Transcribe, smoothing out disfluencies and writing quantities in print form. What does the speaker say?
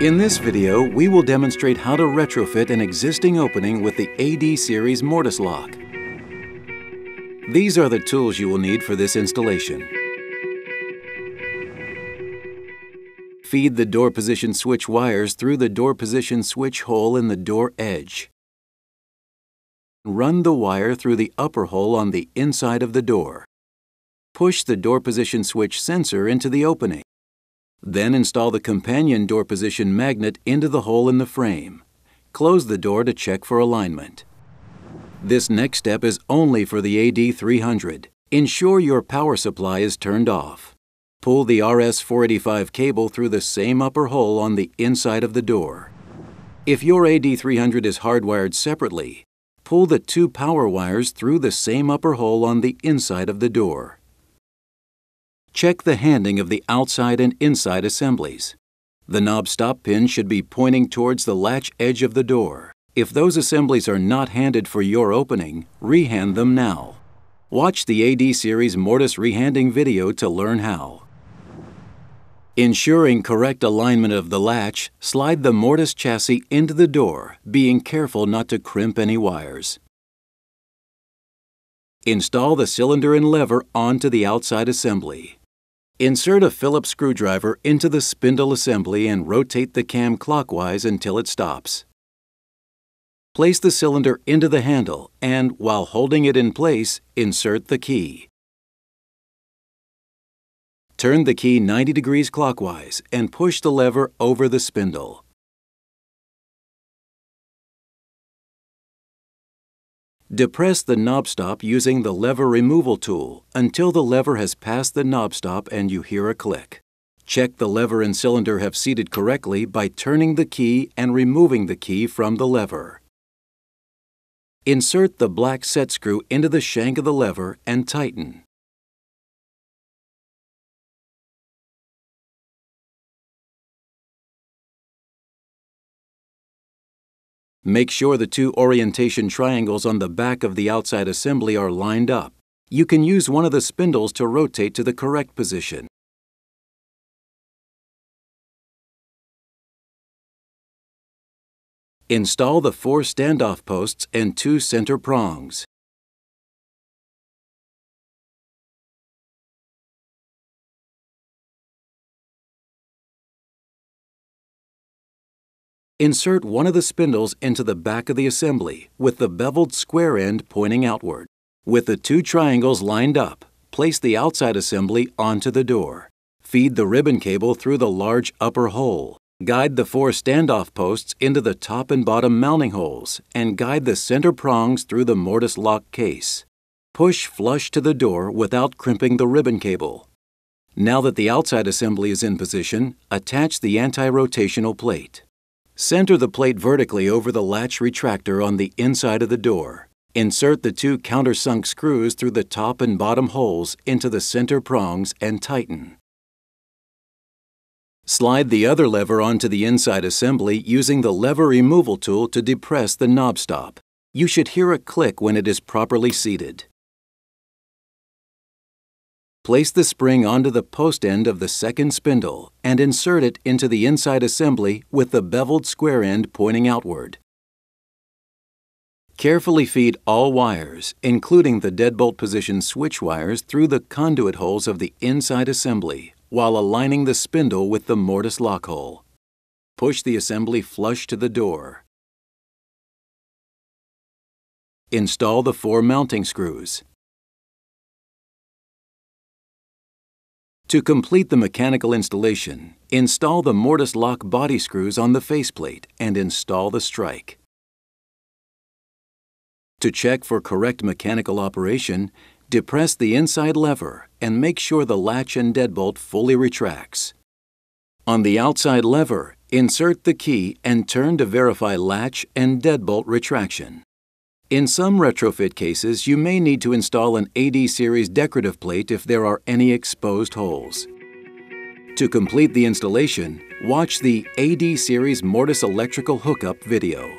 In this video, we will demonstrate how to retrofit an existing opening with the AD-Series Mortise Lock. These are the tools you will need for this installation. Feed the door position switch wires through the door position switch hole in the door edge. Run the wire through the upper hole on the inside of the door. Push the door position switch sensor into the opening. Then install the companion door position magnet into the hole in the frame. Close the door to check for alignment. This next step is only for the AD-300. Ensure your power supply is turned off. Pull the RS-485 cable through the same upper hole on the inside of the door. If your AD-300 is hardwired separately, pull the two power wires through the same upper hole on the inside of the door. Check the handing of the outside and inside assemblies. The knob stop pin should be pointing towards the latch edge of the door. If those assemblies are not handed for your opening, rehand them now. Watch the AD-Series Mortise rehanding video to learn how. Ensuring correct alignment of the latch, slide the Mortise chassis into the door, being careful not to crimp any wires. Install the cylinder and lever onto the outside assembly. Insert a Phillips screwdriver into the spindle assembly and rotate the cam clockwise until it stops. Place the cylinder into the handle and, while holding it in place, insert the key. Turn the key 90 degrees clockwise and push the lever over the spindle. Depress the knob stop using the lever removal tool until the lever has passed the knob stop and you hear a click. Check the lever and cylinder have seated correctly by turning the key and removing the key from the lever. Insert the black set screw into the shank of the lever and tighten. Make sure the two orientation triangles on the back of the outside assembly are lined up. You can use one of the spindles to rotate to the correct position. Install the 4 standoff posts and 2 center prongs. Insert one of the spindles into the back of the assembly with the beveled square end pointing outward. With the 2 triangles lined up, place the outside assembly onto the door. Feed the ribbon cable through the large upper hole. Guide the 4 standoff posts into the top and bottom mounting holes and guide the center prongs through the Mortise lock case. Push flush to the door without crimping the ribbon cable. Now that the outside assembly is in position, attach the anti-rotational plate. Center the plate vertically over the latch retractor on the inside of the door. Insert the 2 countersunk screws through the top and bottom holes into the center prongs and tighten. Slide the other lever onto the inside assembly using the lever removal tool to depress the knob stop. You should hear a click when it is properly seated. Place the spring onto the post end of the second spindle and insert it into the inside assembly with the beveled square end pointing outward. Carefully feed all wires, including the deadbolt position switch wires, through the conduit holes of the inside assembly while aligning the spindle with the Mortise lock hole. Push the assembly flush to the door. Install the 4 mounting screws. To complete the mechanical installation, install the Mortise lock body screws on the faceplate and install the strike. To check for correct mechanical operation, depress the inside lever and make sure the latch and deadbolt fully retracts. On the outside lever, insert the key and turn to verify latch and deadbolt retraction. In some retrofit cases, you may need to install an AD-Series decorative plate if there are any exposed holes. To complete the installation, watch the AD-Series Mortise electrical hookup video.